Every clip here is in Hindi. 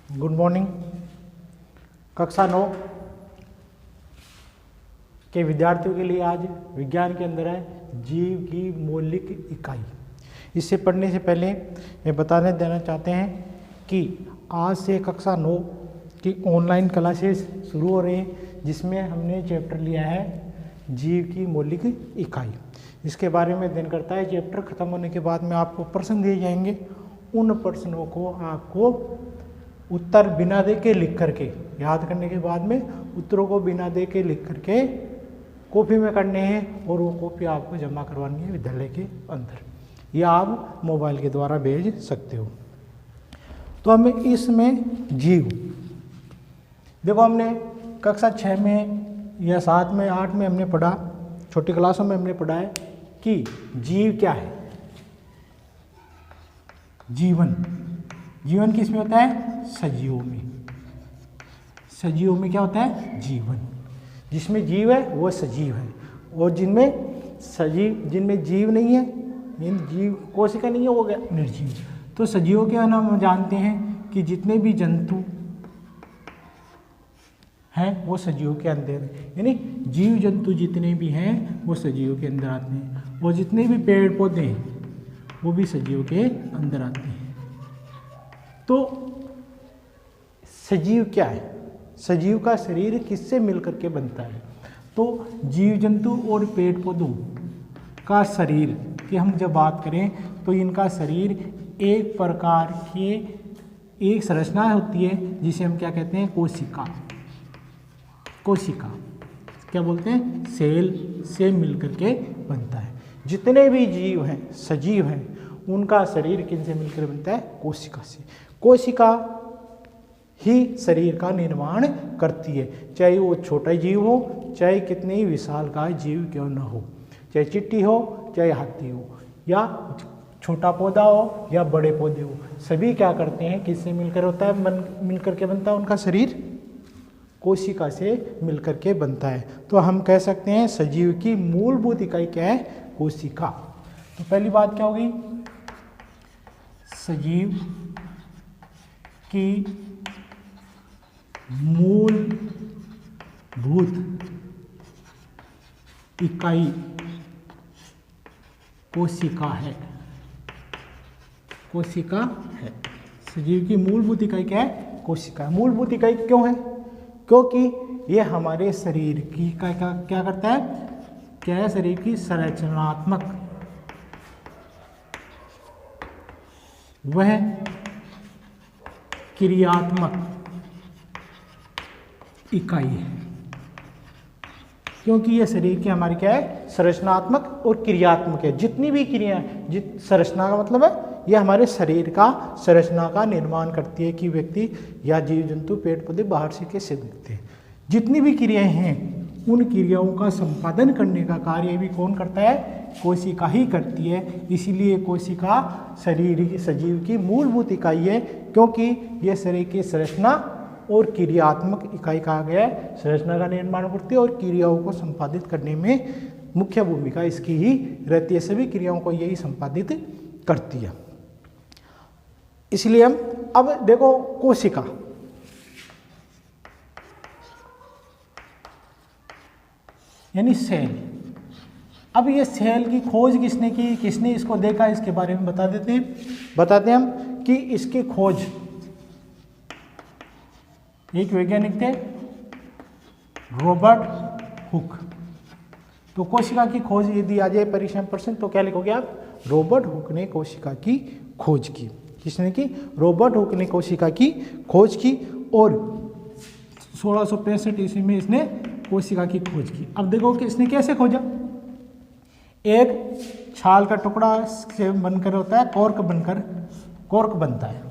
Good morning. कक्षा 9 के विद्यार्थियों के लिए आज विज्ञान के अंदर है जीव की मौलिक इकाई। इससे पढ़ने से पहले ये बताने देना चाहते हैं कि आज से कक्षा 9 की ऑनलाइन क्लासेस शुरू हो रही हैं, जिसमें हमने चैप्टर लिया है जीव की मौलिक इकाई। इसके बारे में अध्ययन करता है। चैप्टर खत्म होने के बाद में आपको प्रश्न दिए जाएंगे। उन प्रश्नों को आपको उत्तर बिना दे के लिख करके, याद करने के बाद में उत्तरों को बिना दे के लिख करके कॉपी में करने हैं और वो कॉपी आपको जमा करवानी है विद्यालय के अंदर, या आप मोबाइल के द्वारा भेज सकते हो। तो हमें इसमें जीव देखो, हमने कक्षा 6 में या 7 में 8 में हमने पढ़ा, छोटी क्लासों में हमने पढ़ा है कि जीव क्या है। जीवन किस में होता है? सजीवों में। सजीवों में क्या होता है? जीवन। जिसमें जीव है वो सजीव है, और जिनमें जीव नहीं है, जीव कोशिका नहीं है, वो क्या? निर्जीव। तो सजीवों के नाम हम जानते हैं कि जितने भी जंतु हैं वो सजीवों के अंदर, यानी जीव जंतु जितने भी हैं वो सजीवों के अंदर आते हैं, और जितने भी पेड़ पौधे हैं वो भी सजीवों के अंदर आते हैं। तो सजीव क्या है? सजीव का शरीर किससे मिलकर के बनता है? तो जीव जंतु और पेड़ पौधों का शरीर की हम जब बात करें तो इनका शरीर एक प्रकार की एक संरचना होती है जिसे हम क्या कहते हैं? कोशिका क्या बोलते हैं? सेल से मिलकर के बनता है। जितने भी जीव हैं, सजीव हैं, उनका शरीर किन से मिलकर बनता है? कोशिका से। कोशिका ही शरीर का निर्माण करती है, चाहे वो छोटा जीव हो, चाहे कितने ही विशालकाय जीव क्यों न हो, चाहे चींटी हो, चाहे हाथी हो, या छोटा पौधा हो या बड़े पौधे हो, सभी क्या करते हैं? किससे मिलकर होता है? मिलकर के बनता है उनका शरीर? कोशिका से मिलकर के बनता है। तो हम कह सकते हैं सजीव की मूलभूत इकाई क्या है? कोशिका। तो पहली बात क्या होगी? सजीव की मूलभूत इकाई कोशिका है। कोशिका है। सजीव की मूलभूत इकाई क्या है? कोशिका। मूलभूत इकाई क्यों है? क्योंकि ये हमारे शरीर की क्या करता है? क्या है? शरीर की संरचनात्मक वह क्रियात्मक इकाई है। क्योंकि ये शरीर की हमारी क्या है? संरचनात्मक और क्रियात्मक है। जितनी भी क्रिया, संरचना का मतलब है ये हमारे शरीर का संरचना का निर्माण करती है कि व्यक्ति या जीव जंतु पेड़ पौधे बाहर से कैसे दिखते हैं। जितनी भी क्रियाएं हैं उन क्रियाओं का संपादन करने का कार्य भी कौन करता है? कोशिका ही करती है। इसीलिए कोशिका शरीर की सजीव की मूलभूत इकाई है, क्योंकि यह शरीर की संरचना और क्रियात्मक इकाई कहा गया है। संरचना का निर्माण करती है और क्रियाओं को संपादित करने में मुख्य भूमिका इसकी ही रहती है। सभी क्रियाओं को यही संपादित करती है। इसलिए हम अब देखो कोशिका, यानी सेल। अब ये सेल की खोज किसने की, किसने इसको देखा, इसके बारे में बताते हैं हम कि इसकी खोज एक वैज्ञानिक थे, रॉबर्ट हुक। तो कोशिका की खोज यदि आ जाए परीक्षा में प्रश्न तो क्या लिखोगे आप? रॉबर्ट हुक ने कोशिका की खोज की। किसने की? रॉबर्ट हुक ने कोशिका की खोज की, और 1665 ईस्वी में इसने कोशिका की खोज की। अब देखो कि इसने कैसे खोजा? एक छाल का टुकड़ा से बनकर होता है, कॉर्क बनता है।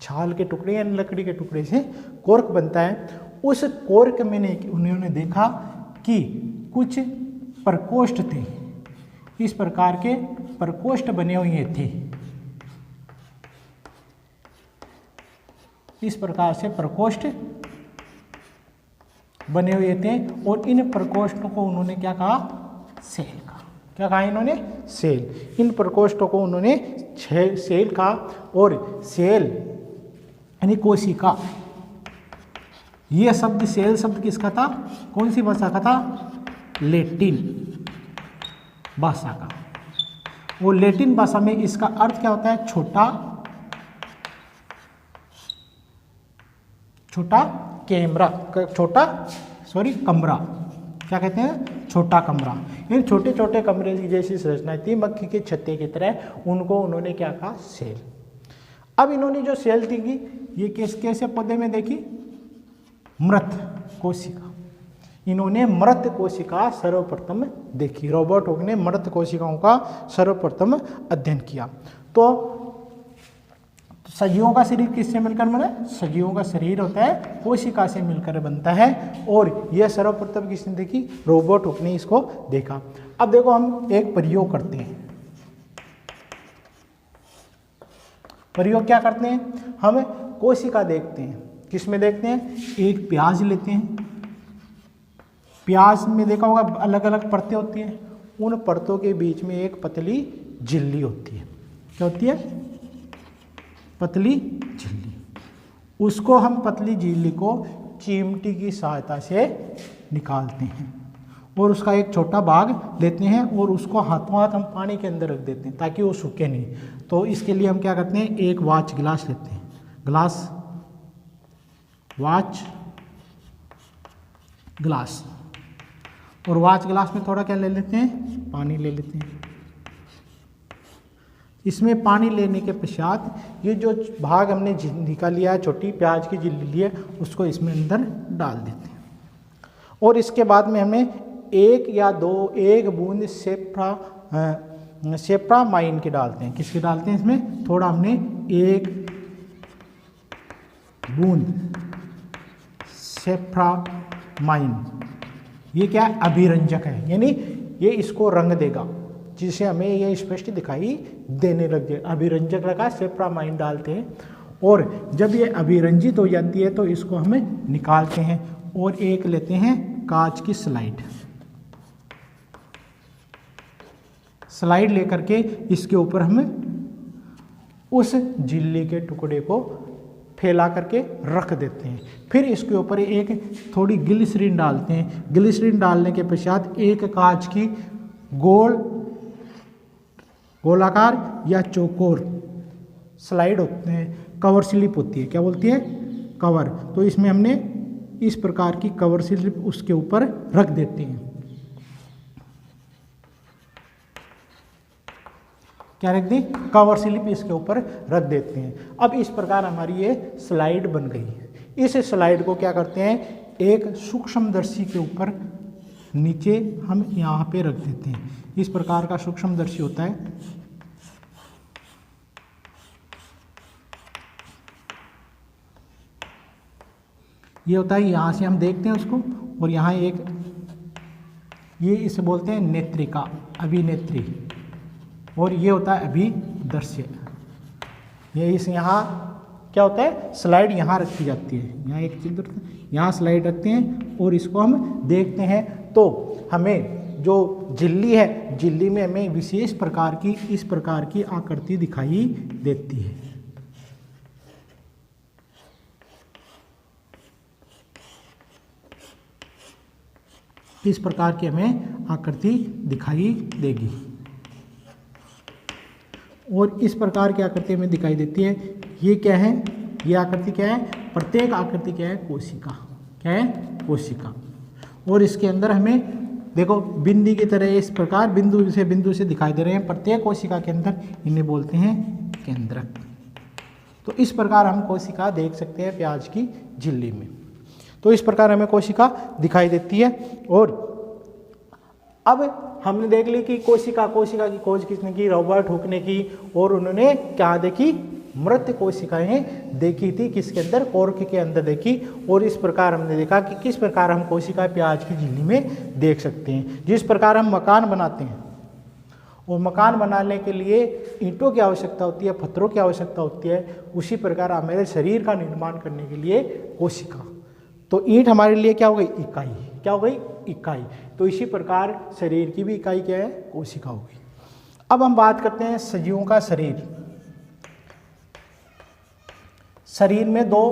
छाल के टुकड़े या लकड़ी के टुकड़े से कॉर्क बनता है। उस कॉर्क में उन्होंने देखा कि कुछ प्रकोष्ठ थे, इस प्रकार के प्रकोष्ठ बने हुए थे। इस प्रकार से प्रकोष्ठ बने हुए थे, और इन प्रकोष्ठों को उन्होंने क्या कहा? सेल कहा। क्या कहा इन्होंने? सेल। इन प्रकोष्ठों को उन्होंने सेल कहा, और सेल यानी कोशिका। ये शब्द सेल शब्द किसका था, कौन सी भाषा का था, लैटिन भाषा का। और लैटिन भाषा में इसका अर्थ क्या होता है, छोटा कैमरा, कमरा, क्या कहते हैं, छोटा कमरा। इन छोटे छोटे कमरे की जैसी संरचना थी मक्खी के छत्ते की तरह, उनको उन्होंने क्या कहा, सेल। अब इन्होंने जो सेल थी कि ये कैसे पौधे में देखी, मृत कोशिका। इन्होंने मृत कोशिका सर्वप्रथम देखी, रॉबर्ट हुक ने मृत कोशिकाओं का सर्वप्रथम अध्ययन किया। तो सजीवों का शरीर किससे मिलकर बना, सजीवों का शरीर होता है कोशिका से मिलकर बनता है, और यह सर्वप्रथम किसने देखी, रॉबर्ट हुक ने इसको देखा। अब देखो हम एक प्रयोग करते हैं। प्रयोग क्या करते हैं, हम कोशिका देखते हैं, किसमें देखते हैं, एक प्याज लेते हैं। प्याज में देखा होगा अलग अलग परतें होती हैं, उन परतों के बीच में एक पतली झिल्ली होती है। क्या होती है, पतली झिल्ली। उसको हम पतली झिल्ली को चिमटी की सहायता से निकालते हैं और उसका एक छोटा भाग लेते हैं और उसको हाथों हाथ हम पानी के अंदर रख देते हैं ताकि वो सूखे नहीं। तो इसके लिए हम क्या करते हैं, एक वाच गिलास लेते हैं, वाच गिलास, और वाच गिलास में थोड़ा क्या ले लेते हैं, पानी ले लेते हैं। इसमें पानी लेने के पश्चात ये जो भाग हमने निकाल लिया है, छोटी प्याज की झिल्ली ली है, उसको इसमें अंदर डाल देते हैं। और इसके बाद में हमें एक बूंद सेफ्रामाइन के डालते हैं। किसके डालते हैं, इसमें थोड़ा हमने एक बूंद सेफ्रामाइन, ये क्या है, अभिरंजक है, यानी ये इसको रंग देगा जिससे हमें ये स्पष्ट दिखाई देने लग जाए। अभिरंजक लगा, सेफ्रामाइन डालते हैं, और जब ये अभिरंजित हो जाती है तो इसको हमें निकालते हैं और एक लेते हैं कांच की स्लाइड लेकर के इसके ऊपर हम उस झिल्ली के टुकड़े को फैला करके रख देते हैं। फिर इसके ऊपर एक थोड़ी ग्लिसरीन डालते हैं। ग्लिसरीन डालने के पश्चात एक कांच की गोलाकार या चौकोर स्लाइड होते हैं, कवर स्लिप होती है, क्या बोलती है, कवर। तो इसमें हमने इस प्रकार की कवर स्लिप उसके ऊपर रख देते हैं। क्या रख दी, कवर स्लिप इसके ऊपर रख देते हैं। अब इस प्रकार हमारी ये स्लाइड बन गई है। इस स्लाइड को क्या करते हैं, एक सूक्ष्मदर्शी के ऊपर नीचे हम यहाँ पे रख देते हैं। इस प्रकार का सूक्ष्मदर्शी होता है, ये होता है, यहाँ से हम देखते हैं उसको, और यहाँ एक ये इसे बोलते हैं नेत्रिका, अभिनेत्री, और ये होता है अभिदर्श्य। ये इस यहाँ क्या होता है, स्लाइड यहाँ रखी जाती है, यहाँ एक चित्र, यहाँ स्लाइड रखते हैं और इसको हम देखते हैं। तो हमें जो झिल्ली है, झिल्ली में हमें विशेष प्रकार की इस प्रकार की आकृति दिखाई देती है। इस प्रकार की हमें आकृति दिखाई देगी, और इस प्रकार की आकृति में दिखाई देती है। ये क्या है, ये आकृति क्या है, प्रत्येक आकृति क्या है, कोशिका, क्या है, कोशिका। और इसके अंदर हमें देखो बिंदी की तरह इस प्रकार बिंदु से दिखाई दे रहे हैं। प्रत्येक कोशिका के अंदर इन्हें बोलते हैं केंद्रक। तो इस प्रकार हम कोशिका देख सकते हैं प्याज की झिल्ली में। तो इस प्रकार हमें कोशिका दिखाई देती है। और अब हमने देख ली कि कोशिका की खोज किसने की, रॉबर्ट हुक ने की। और उन्होंने क्या देखी, मृत कोशिकाएं देखी थी, किसके अंदर, कोर्क के अंदर देखी। और इस प्रकार हमने देखा कि किस प्रकार हम कोशिका प्याज की झिल्ली में देख सकते हैं। जिस प्रकार हम मकान बनाते हैं, और मकान बनाने के लिए ईंटों की आवश्यकता होती है, पत्थरों की आवश्यकता होती है, उसी प्रकार हमारे शरीर का निर्माण करने के लिए कोशिका। तो ईंट हमारे लिए क्या हो गई, इकाई, क्या हो गई, इकाई। तो इसी प्रकार शरीर की भी इकाई क्या है, कोशिका हो गई। अब हम बात करते हैं सजीवों का शरीर। शरीर में 2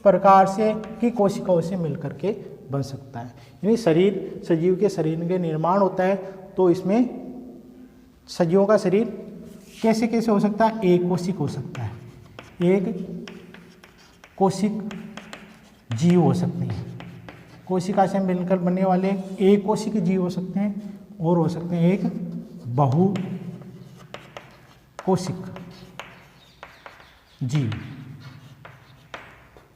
प्रकार से की कोशिकाओं से मिलकर के बन सकता है। यानी शरीर, सजीव के शरीर के निर्माण होता है तो इसमें सजीवों का शरीर कैसे कैसे हो सकता है? एक कोशिक हो सकता है, एक कोशिक जीव हो सकते हैं, कोशिका से मिलकर बनने वाले एक कोशिक जीव हो सकते हैं, और हो सकते हैं एक बहु कोशिक जीव।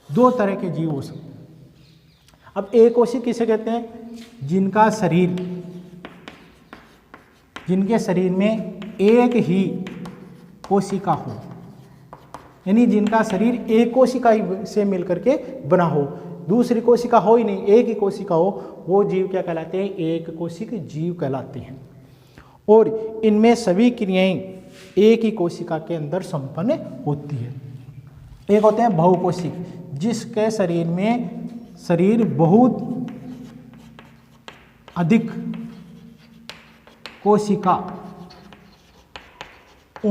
2 तरह के जीव हो सकते हैं। अब एक कोशिक किसे कहते हैं? जिनका शरीर, जिनके शरीर में एक ही कोशिका हो, यानी जिनका शरीर एक कोशिका से मिलकर के बना हो, दूसरी कोशिका हो ही नहीं, एक ही कोशिका हो, वो जीव क्या कहलाते हैं? एक कोशिक जीव कहलाते हैं। और इनमें सभी क्रियाएं एक ही कोशिका के अंदर संपन्न होती है। एक होते हैं बहुकोशिक, जिसके शरीर में शरीर बहुत अधिक कोशिकाओं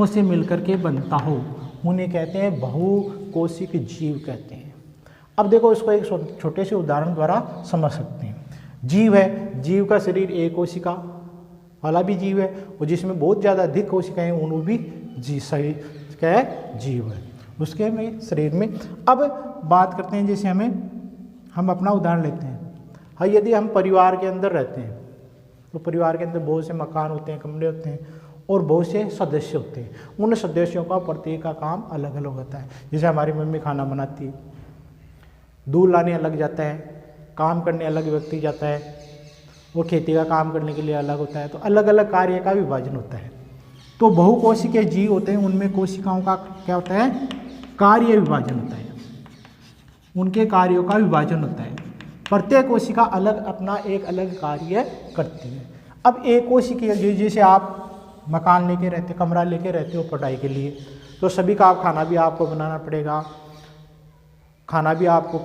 से मिलकर के बनता हो, उन्हें कहते हैं बहुकोशिक जीव कहते हैं। अब देखो, इसको एक छोटे से उदाहरण द्वारा समझ सकते हैं। जीव है, जीव का शरीर एक कोशिका वाला भी जीव है, और जिसमें बहुत ज़्यादा अधिक कोशिकाएं हैं, वो भी शरीर क्या है? जीव है उसके में शरीर में। अब बात करते हैं, जैसे हम अपना उदाहरण लेते हैं। हाँ, यदि हम परिवार के अंदर रहते हैं तो परिवार के अंदर बहुत से मकान होते हैं, कमरे होते हैं, और बहुत से सदस्य होते हैं। उन सदस्यों का प्रत्येक का काम अलग अलग होता है। जैसे हमारी मम्मी खाना बनाती है, दूध लाने अलग जाता है, काम करने अलग व्यक्ति जाता है, वो खेती का काम करने के लिए अलग होता है। तो अलग अलग कार्य का विभाजन होता है। तो बहुकोशिकीय जीव होते हैं, उनमें कोशिकाओं का क्या होता है? कार्य विभाजन होता है, उनके कार्यों का विभाजन होता है। प्रत्येक कोशिका अलग अपना एक अलग कार्य करती है। अब एक कोशिकीय जीव, जैसे आप मकान लेके रहते, कमरा लेके रहते हो पढ़ाई के लिए, तो सभी का खाना भी आपको बनाना पड़ेगा, खाना भी आपको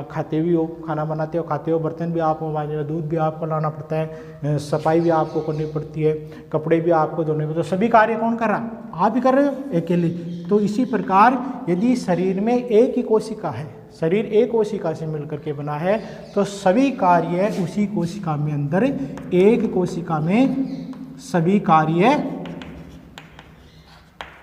खाते भी हो, खाना बनाते हो, खाते हो, बर्तन भी आपको मांजने, दूध भी आपको लाना पड़ता है, सफाई भी आपको करनी पड़ती है, कपड़े भी आपको धोने पड़ते हैं। तो सभी कार्य कौन कर रहा? आप ही कर रहे हो अकेले। तो इसी प्रकार यदि शरीर में एक ही कोशिका है, शरीर एक कोशिका से मिलकर के बना है, तो सभी कार्य उसी कोशिका में अंदर, एक कोशिका में सभी कार्य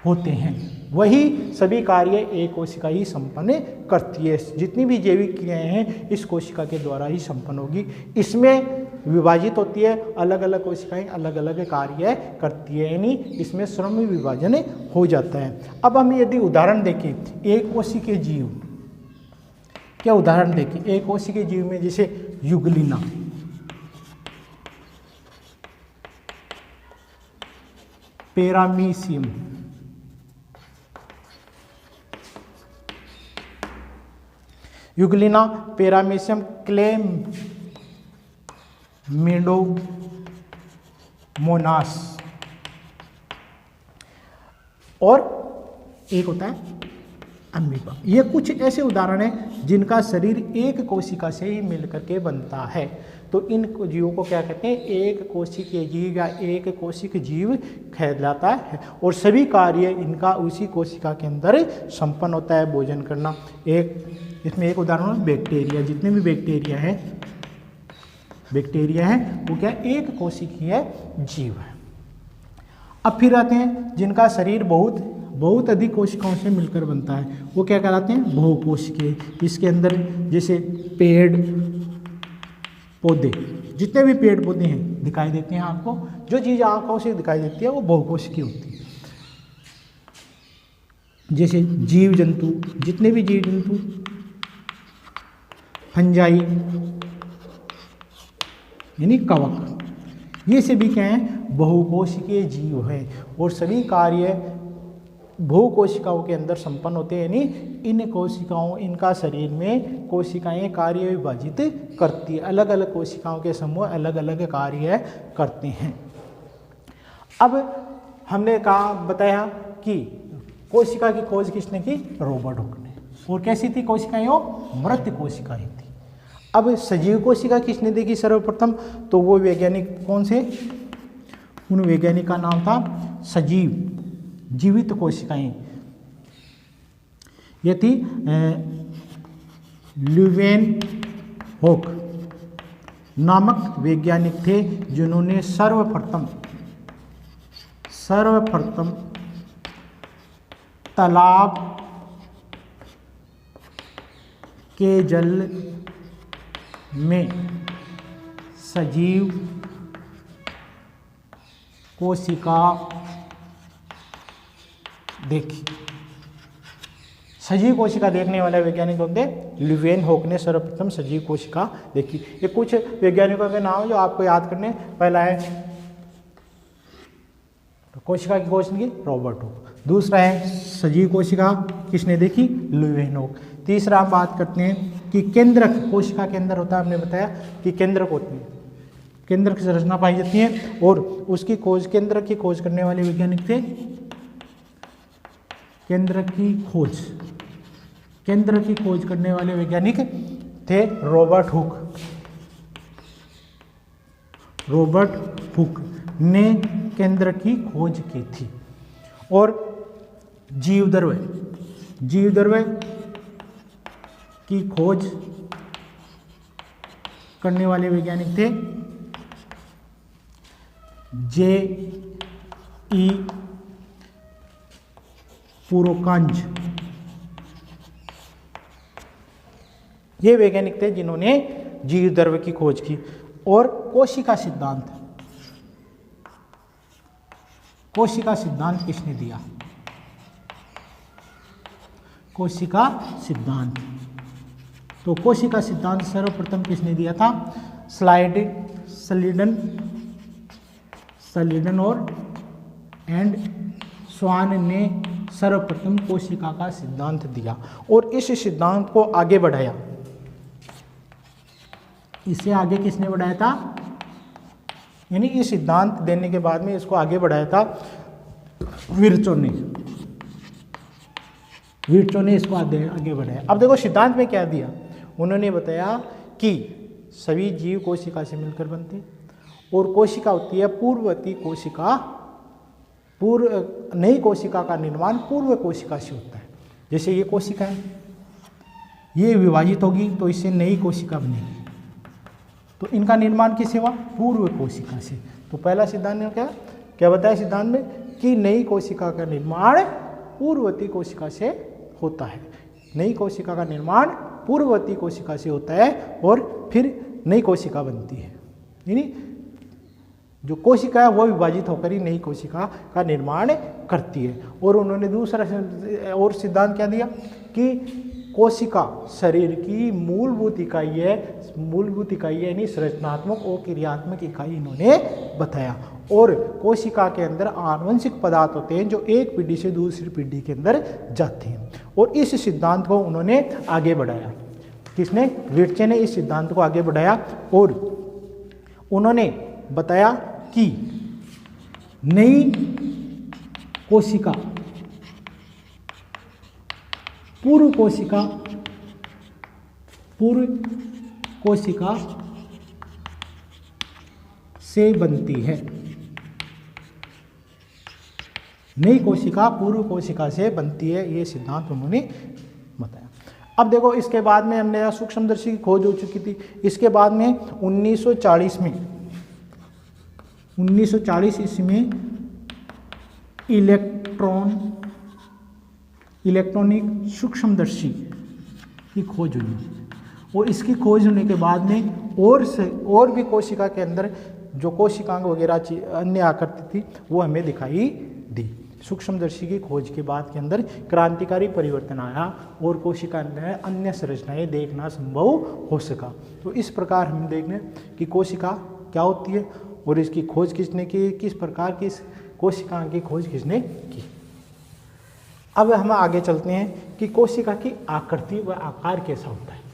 होते हैं। वही सभी कार्य एक कोशिका ही संपन्न करती है। जितनी भी जैविक क्रियाएं हैं इस कोशिका के द्वारा ही संपन्न होगी। इसमें विभाजित होती है, अलग अलग कोशिकाएं अलग अलग कार्य करती है, यानी इसमें श्रम विभाजन हो जाता है। अब हम यदि उदाहरण देखें एक कोशिकीय जीव, क्या उदाहरण देखें एक कोशिकीय जीव में, जैसे युगलिना, पैरामीशियम, युगलिना, पैरामीशियम, क्लेमिडोमोनास, और एक होता है अमीबा। ये कुछ ऐसे उदाहरण हैं जिनका शरीर एक कोशिका से ही मिलकर के बनता है। तो इन जीवों को क्या कहते हैं? एक कोशिकीय जीव या एक कोशिक जीव कहलाता है, और सभी कार्य इनका उसी कोशिका के अंदर संपन्न होता है। भोजन करना, इसमें एक उदाहरण बैक्टीरिया, जितने भी बैक्टीरिया है वो क्या एक कोशिकीय जीव है। अब फिर आते हैं जिनका शरीर बहुत अधिक कोशिकाओं से मिलकर बनता है, वो क्या कहलाते हैं? बहुकोशिकीय। इसके अंदर जैसे पेड़ पौधे, जितने भी पेड़ पौधे हैं दिखाई देते हैं आपको, जो चीज़ आंखों से दिखाई देती है वो बहुकोशिकीय होती है। जैसे जीव जंतु, जितने भी जीव जंतु, फंजाई यानी कवक, ये सभी क्या हैं? बहुकोशिकीय जीव है, और सभी कार्य बहुकोशिकाओं के अंदर संपन्न होते हैं। यानी इन कोशिकाओं, इनका शरीर में कोशिकाएं कार्य विभाजित करती है, अलग अलग कोशिकाओं के समूह अलग अलग कार्य करते हैं। अब हमने बताया कि कोशिका की खोज किसने की? रॉबर्ट हुक ने। और कैसी थी कोशिकाएं? वो मृत कोशिकाएं थी। अब सजीव कोशिका किसने देखी सर्वप्रथम? तो वो वैज्ञानिक कौन से? उन वैज्ञानिक का नाम था सजीव, जीवित कोशिकाएं। ये थी ल्यूवेनहोक नामक वैज्ञानिक थे जिन्होंने सर्वप्रथम तालाब के जल में सजीव कोशिका देखी। सजीव कोशिका देखने वाले वैज्ञानिक होते ल्यूवेनहोक ने सर्वप्रथम सजीव कोशिका देखी। ये कुछ वैज्ञानिकों के नाम जो आपको याद करने, पहला है कोशिका की खोज की रॉबर्ट हुक, दूसरा है सजीव कोशिका किसने देखी, ल्यूवेनहोक। तीसरा हम बात करते हैं कि केंद्रक, कोशिका के अंदर होता है, हमने बताया कि केंद्रक होती है, केंद्रक की संरचना पाई जाती है और उसकी खोज, केंद्रक की खोज करने वाले वैज्ञानिक थे, केंद्रक की खोज करने वाले वैज्ञानिक थे रॉबर्ट हुक ने केंद्र की खोज की थी। और जीवद्रव्य की खोज करने वाले वैज्ञानिक थे J.E. पुरोकांज। ये वैज्ञानिक थे जिन्होंने जीवद्रव्य की खोज की। और कोशिका सिद्धांत किसने दिया, कोशिका सिद्धांत। तो कोशिका सिद्धांत सर्वप्रथम किसने दिया था, स्लाइडन और स्वान ने सर्वप्रथम कोशिका का सिद्धांत दिया और इस सिद्धांत को आगे बढ़ाया। इसे आगे किसने बढ़ाया था, यानी ये सिद्धांत देने के बाद में इसको आगे बढ़ाया था विर्चो ने इसको आगे बढ़ाया। अब देखो सिद्धांत में क्या दिया, उन्होंने बताया कि सभी जीव कोशिका से मिलकर बनते और कोशिका होती है पूर्ववर्ती कोशिका, नई कोशिका का निर्माण पूर्व कोशिका से होता है। जैसे ये कोशिका है, ये विभाजित होगी तो इससे नई कोशिका बनेगी, तो इनका निर्माण किससे हुआ, पूर्व कोशिका से। तो पहला सिद्धांत ने क्या बताया सिद्धांत में कि नई कोशिका का निर्माण पूर्ववर्ती कोशिका से होता है। नई कोशिका का निर्माण पूर्ववर्ती कोशिका से होता है और फिर नई कोशिका बनती है, यानी जो कोशिका है वो विभाजित होकर ही नई कोशिका का निर्माण करती है। और उन्होंने दूसरा और सिद्धांत क्या दिया कि कोशिका शरीर की मूलभूत इकाई है, यानी संरचनात्मक और क्रियात्मक इकाई इन्होंने बताया। और कोशिका के अंदर आनुवंशिक पदार्थ होते हैं जो एक पीढ़ी से दूसरी पीढ़ी के अंदर जाते हैं। और इस सिद्धांत को उन्होंने आगे बढ़ाया, किसने, विर्चे ने इस सिद्धांत को आगे बढ़ाया और उन्होंने बताया कि नई कोशिका पूर्व कोशिका से बनती है। नई कोशिका पूर्व कोशिका से बनती है, ये सिद्धांत उन्होंने बताया। अब देखो इसके बाद में हमने सूक्ष्मदर्शी की खोज हो चुकी थी। इसके बाद में 1940 ईस्वी में इलेक्ट्रॉनिक सूक्ष्मदर्शी की खोज हुई और इसकी खोज होने के बाद में और भी कोशिका के अंदर जो कोशिकांग वगैरह अन्य आकृति थी वो हमें दिखाई दी। सूक्ष्मदर्शी की खोज के बाद के अंदर क्रांतिकारी परिवर्तन आया और कोशिका में अन्य संरचनाएं देखना संभव हो सका। तो इस प्रकार हम देखने कि कोशिका क्या होती है और इसकी खोज किसने की, किस प्रकार की कोशिकाओं की खोज किसने की। अब हम आगे चलते हैं कि कोशिका की आकृति व आकार कैसा होता है।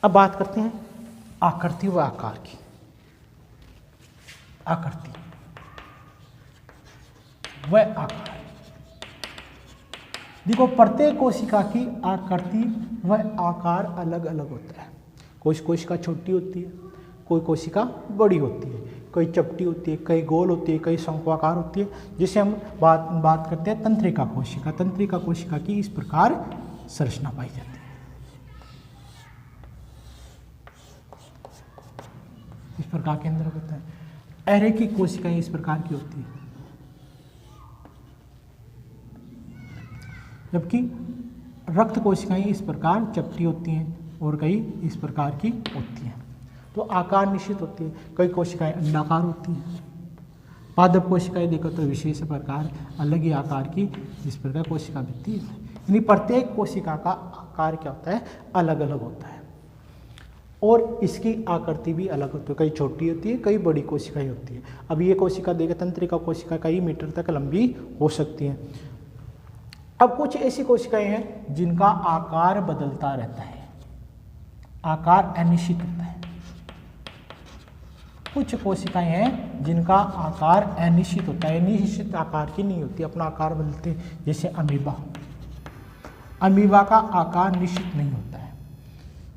अब बात करते हैं आकृति व आकार की। आकृति व आकार, देखो प्रत्येक कोशिका की आकृति व आकार अलग अलग होता है। कोई कोशिका छोटी होती है, कोई कोशिका बड़ी होती है, कई चपटी होती है, कई गोल होती है, कई शंक्वाकार होती है। जिसे हम बात करते हैं तंत्रिका कोशिका। तंत्रिका कोशिका की इस प्रकार संरचना पाई जाती है। इस प्रकार के अंदर होता है। अरेखिक कोशिकाएं इस प्रकार की होती है, जबकि रक्त कोशिकाएं इस प्रकार चपटी होती हैं और कई इस प्रकार की होती हैं। तो आकार निश्चित होती है। कई कोशिकाएं अंडाकार होती हैं। पादप कोशिकाएं देखो तो विशेष प्रकार अलग ही आकार की इस प्रकार कोशिका बनती है। यानी प्रत्येक कोशिका का आकार क्या होता है, अलग अलग होता है और इसकी आकृति भी अलग होती है। कई छोटी होती है, कई बड़ी कोशिकाएं होती है। अब ये कोशिका देखें, तंत्रिका कोशिका कई मीटर तक लंबी हो सकती हैं। अब कुछ ऐसी कोशिकाएं हैं जिनका आकार बदलता रहता है, आकार अनिश्चित होता है। कुछ कोशिकाएं हैं जिनका आकार अनिश्चित होता है, निश्चित आकार की नहीं होती, अपना आकार बदलते हैं। जैसे अमीबा, अमीबा का आकार निश्चित नहीं होता है।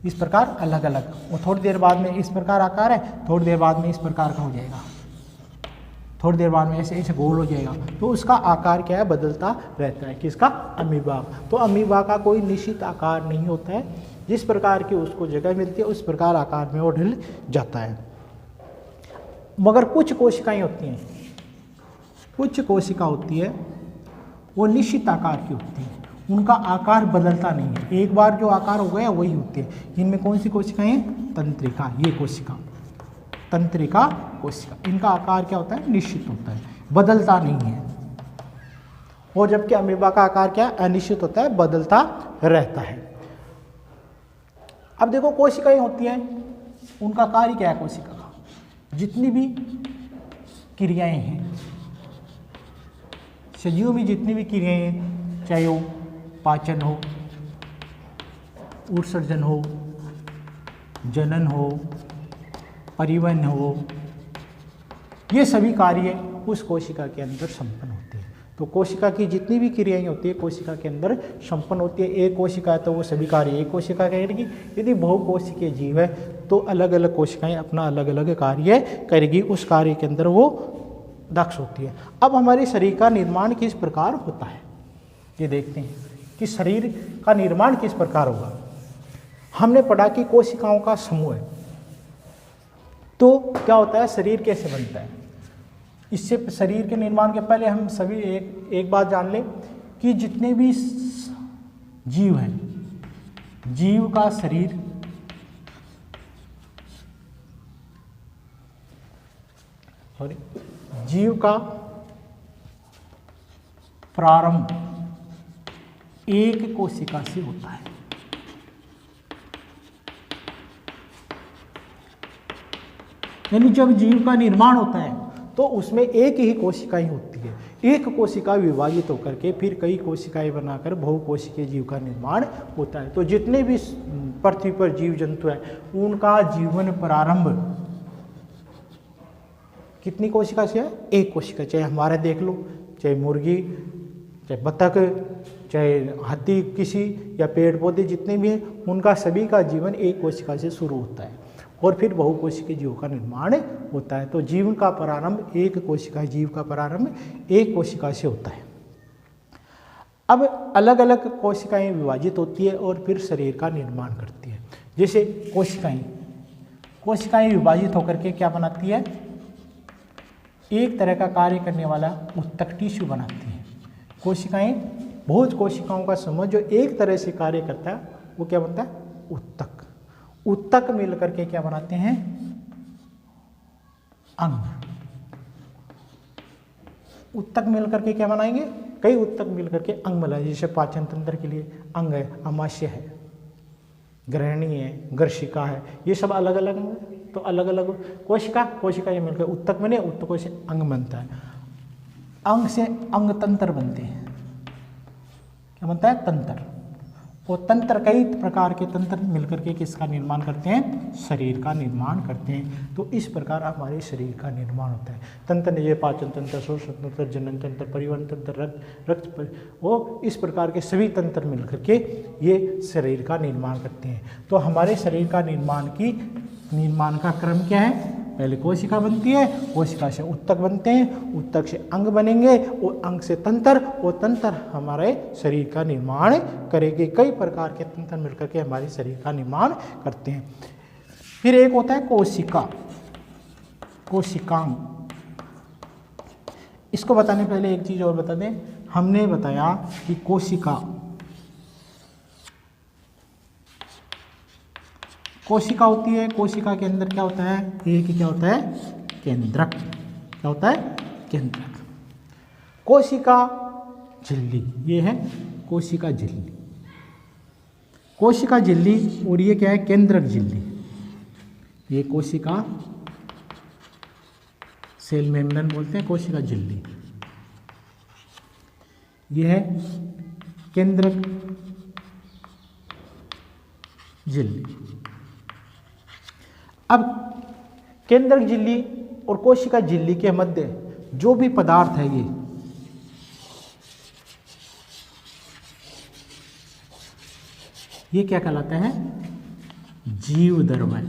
इस प्रकार अलग अलग, वो थोड़ी देर बाद में इस प्रकार आकार है, थोड़ी देर बाद में इस प्रकार का हो जाएगा, थोड़ी देर बाद में ऐसे ऐसे गोल हो जाएगा। तो उसका आकार क्या है, बदलता रहता है। किसका, अमीबा। तो अमीबा का कोई निश्चित आकार नहीं होता है, जिस प्रकार की उसको जगह मिलती है उस प्रकार आकार में वो ढल जाता है। मगर कुछ कोशिकाएं होती हैं, कुछ कोशिका होती है वो निश्चित आकार की होती है, उनका आकार बदलता नहीं है, एक बार जो आकार हो गया वही होती है। इनमें कौन सी कोशिकाएं, तंत्रिका, ये कोशिका तंत्रिका कोशिका, इनका आकार क्या होता है, निश्चित होता है, बदलता नहीं है। और जबकि अमीबा का आकार क्या, अनिश्चित होता है, बदलता रहता है। अब देखो कोशिकाएं होती हैं, उनका कार्य क्या है कोशिका का, जितनी भी क्रियाएं हैं सजीव में, जितनी भी क्रियाएं हैं, चाहे वो पाचन हो, उत्सर्जन हो, जनन हो, परिवहन हो, ये सभी कार्य उस कोशिका के अंदर संपन्न होते हैं। तो कोशिका की जितनी भी क्रियाएं होती है कोशिका के अंदर संपन्न होती है। एक कोशिका है तो वो सभी कार्य एक कोशिका करेगी। यदि बहुकोशिकीय जीव है तो अलग अलग कोशिकाएं अपना अलग अलग कार्य करेगी, उस कार्य के अंदर वो दक्ष होती है। अब हमारे शरीर का निर्माण किस प्रकार होता है, ये देखते हैं कि शरीर का निर्माण किस प्रकार होगा। हमने पढ़ा कि कोशिकाओं का समूह है, तो क्या होता है, शरीर कैसे बनता है। इससे शरीर के निर्माण के पहले हम सभी एक बात जान लें कि जितने भी जीव हैं, जीव का शरीर जीव का प्रारंभ एक कोशिका से होता है। यानी जब जीव का निर्माण होता है तो उसमें एक ही कोशिका ही होती है। एक कोशिका विभाजित होकर के फिर कई कोशिकाएं बनाकर बहुकोशिकीय जीव का निर्माण होता है। तो जितने भी पृथ्वी पर जीव जंतु हैं उनका जीवन प्रारंभ कितनी कोशिका से है, एक कोशिका। चाहे हमारे देख लो, चाहे मुर्गी, चाहे बतख, चाहे हाथी, किसी या पेड़ पौधे जितने भी हैं उनका सभी का जीवन एक कोशिका से शुरू होता है और फिर बहुकोशिकीय जीव का निर्माण होता है। तो जीवन का प्रारंभ एक कोशिका, जीव का प्रारंभ एक कोशिका से होता है। अब अलग अलग कोशिकाएं विभाजित होती है और फिर शरीर का निर्माण करती है। जैसे कोशिकाएं विभाजित होकर के क्या बनाती है, एक तरह का कार्य करने वाला उत्तक टिश्यू बनाती है। कोशिकाएं, बहुत कोशिकाओं का समूह जो एक तरह से कार्य करता है वो क्या बनता है, उत्तक। उत्तक मिलकर के क्या बनाते हैं, अंग। उत्तक मिलकर के क्या बनाएंगे, कई उत्तक मिलकर के अंग बनाएंगे। जैसे पाचन तंत्र के लिए अंग है, अमाशय है, ग्रहणी है, गर्शिका है, ये सब अलग अलग हैं। तो अलग अलग कोशिका ये मिलकर उत्तक बने, उत्तकों से अंग बनता है। अंग से अंग तंत्र बनते हैं। क्या बनता है, तंत्र। और तंत्र, कई प्रकार के तंत्र मिलकर के किसका निर्माण करते हैं, शरीर का निर्माण करते हैं। तो इस प्रकार हमारे शरीर का निर्माण होता है। तंत्र ये पाचन तंत्र, श्वसन तंत्र, जनन तंत्र, परिवहन तंत्र, रक्त वो इस प्रकार के सभी तंत्र मिलकर के ये शरीर का निर्माण करते हैं। तो हमारे शरीर का निर्माण का क्रम क्या है, पहले कोशिका बनती है, कोशिका से उत्तक बनते हैं, उत्तक से अंग बनेंगे और अंग से तंत्र, और तंत्र हमारे शरीर का निर्माण करेंगे। कई प्रकार के तंत्र मिलकर के हमारे शरीर का निर्माण करते हैं। फिर एक होता है कोशिका, कोशिकांग। इसको बताने पहले एक चीज और बता दें, हमने बताया कि कोशिका होती है, कोशिका के अंदर क्या होता है, एक क्या होता है, केंद्रक। क्या होता है, केंद्रक। कोशिका झिल्ली, ये है कोशिका झिल्ली, कोशिका झिल्ली, और ये क्या है, केंद्रक झिल्ली। ये कोशिका सेल मेम्ब्रेन बोलते हैं, कोशिका झिल्ली। ये है केंद्रक झिल्ली। अब केंद्रक झिल्ली और कोशिका झिल्ली के मध्य जो भी पदार्थ है, ये क्या कहलाता है, जीवद्रव्य।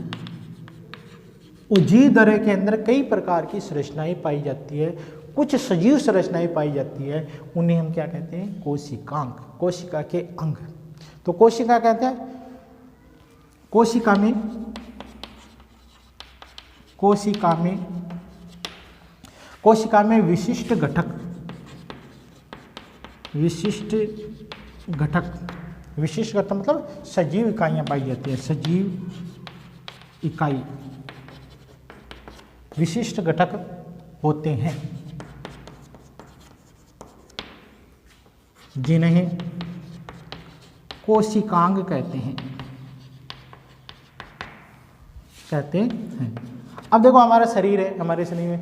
और जीवद्रव्य के अंदर कई प्रकार की संरचनाएं पाई जाती है, कुछ सजीव संरचनाएं पाई जाती है, उन्हें हम क्या कहते हैं, कोशिकांग, कोशिका के अंग। तो कोशिका कहते हैं, कोशिका में विशिष्ट घटक, विशिष्ट घटक मतलब सजीव इकाइयां पाई जाती है, सजीव इकाई, विशिष्ट घटक होते हैं, जिन्हें कोशिकांग कहते हैं। अब देखो हमारा शरीर है, हमारे शरीर में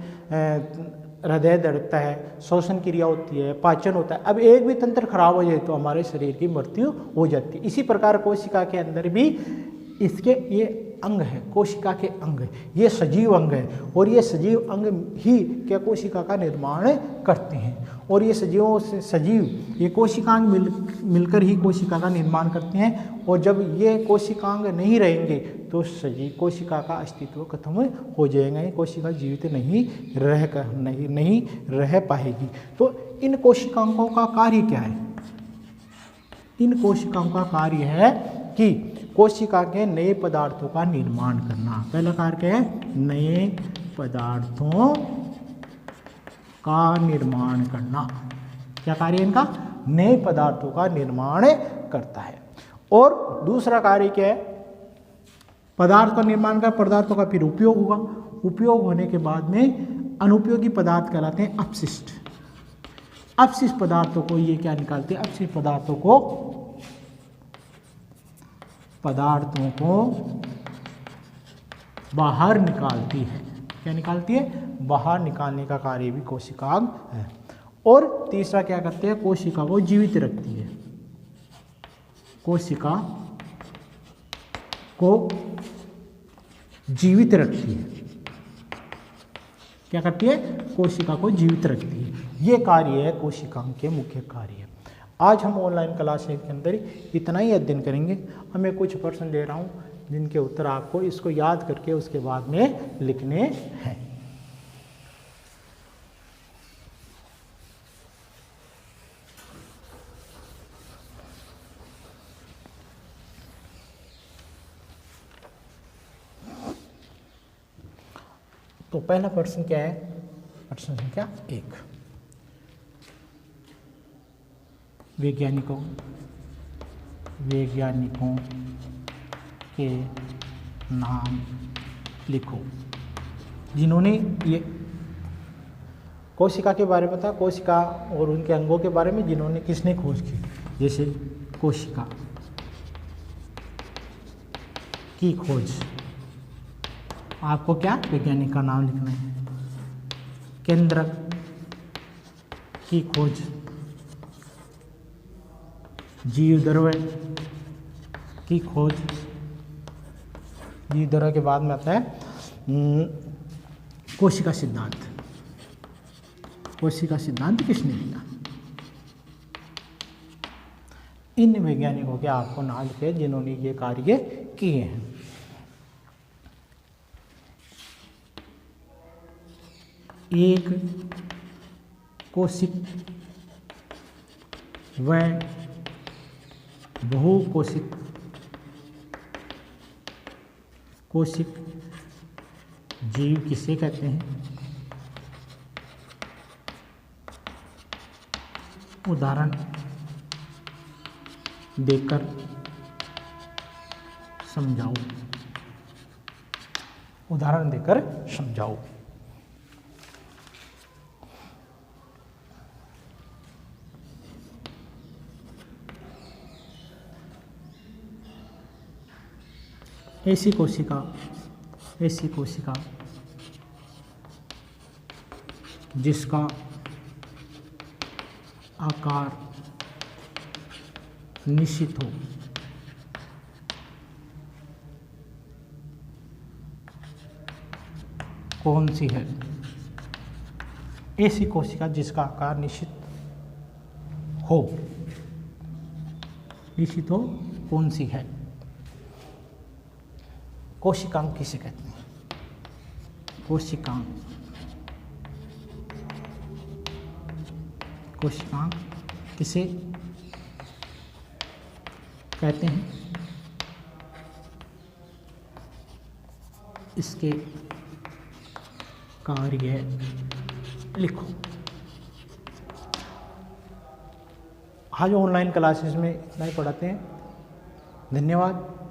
हृदय धड़कता है, श्वसन क्रिया होती है, पाचन होता है। अब एक भी तंत्र खराब हो जाए तो हमारे शरीर की मृत्यु हो जाती है। इसी प्रकार कोशिका के अंदर भी इसके ये अंग है, कोशिका के अंग, ये सजीव अंग है, और ये सजीव अंग ही क्या कोशिका का निर्माण करते हैं। और ये सजीवों से सजीव ये कोशिकांग मिलकर ही कोशिका का निर्माण करते हैं। और जब ये कोशिकांग नहीं रहेंगे तो सजीव कोशिका का अस्तित्व खत्म हो जाएगा, ये कोशिका जीवित नहीं रह पाएगी। तो इन कोशिकांगों का कार्य क्या है, इन कोशिकाओं का कार्य है कि कोशिका के नए पदार्थों का निर्माण करना। पहला कार्य क्या है, नए पदार्थों का निर्माण करना। क्या कार्य है इनका, नए पदार्थों का निर्माण करता है। और दूसरा कार्य क्या है, पदार्थ का निर्माण का, पदार्थों का फिर उपयोग होगा, उपयोग होने के बाद में अनुपयोगी पदार्थ कहलाते हैं अपशिष्ट। अपशिष्ट पदार्थों को ये क्या निकालते हैं, अपशिष्ट पदार्थों को बाहर निकालती है। क्या निकालती है, बाहर निकालने का कार्य भी कोशिकांग है। और तीसरा क्या करते हैं, कोशिका को जीवित रखती है, कोशिका को जीवित रखती है। क्या करती है, कोशिका को जीवित रखती है। ये कार्य है कोशिकांग के मुख्य कार्य। आज हम ऑनलाइन क्लास के अंदर इतना ही अध्ययन करेंगे। मैं कुछ प्रश्न दे रहा हूँ जिनके उत्तर आपको इसको याद करके उसके बाद में लिखने हैं। तो पहला प्रश्न क्या है, प्रश्न संख्या 1, वैज्ञानिकों के नाम लिखो जिन्होंने ये कोशिका के बारे में बताया, कोशिका और उनके अंगों के बारे में जिन्होंने किसने खोज की। जैसे कोशिका की खोज, आपको क्या वैज्ञानिक का नाम लिखना है। केंद्रक की खोज, जीवद्रव्य की खोज। जीव द्वारा के बाद में आता है कोशिका सिद्धांत। कोशिका सिद्धांत किसने दिया? इन वैज्ञानिकों के आपको नाम लिखे जिन्होंने ये कार्य किए हैं। एक कोशिक व बहुकोशिक कोशिक जीव किसे कहते हैं? उदाहरण देकर समझाओ। उदाहरण देकर समझाओ। ऐसी कोशिका जिसका आकार निश्चित हो, कौन सी है? ऐसी कोशिका जिसका आकार निश्चित हो कौन सी है? कोशिकांग किसे कहते हैं? कोशिकांग किसे कहते हैं? इसके कार्य लिखो। आज ऑनलाइन क्लासेस में इतना ही पढ़ाते हैं। धन्यवाद।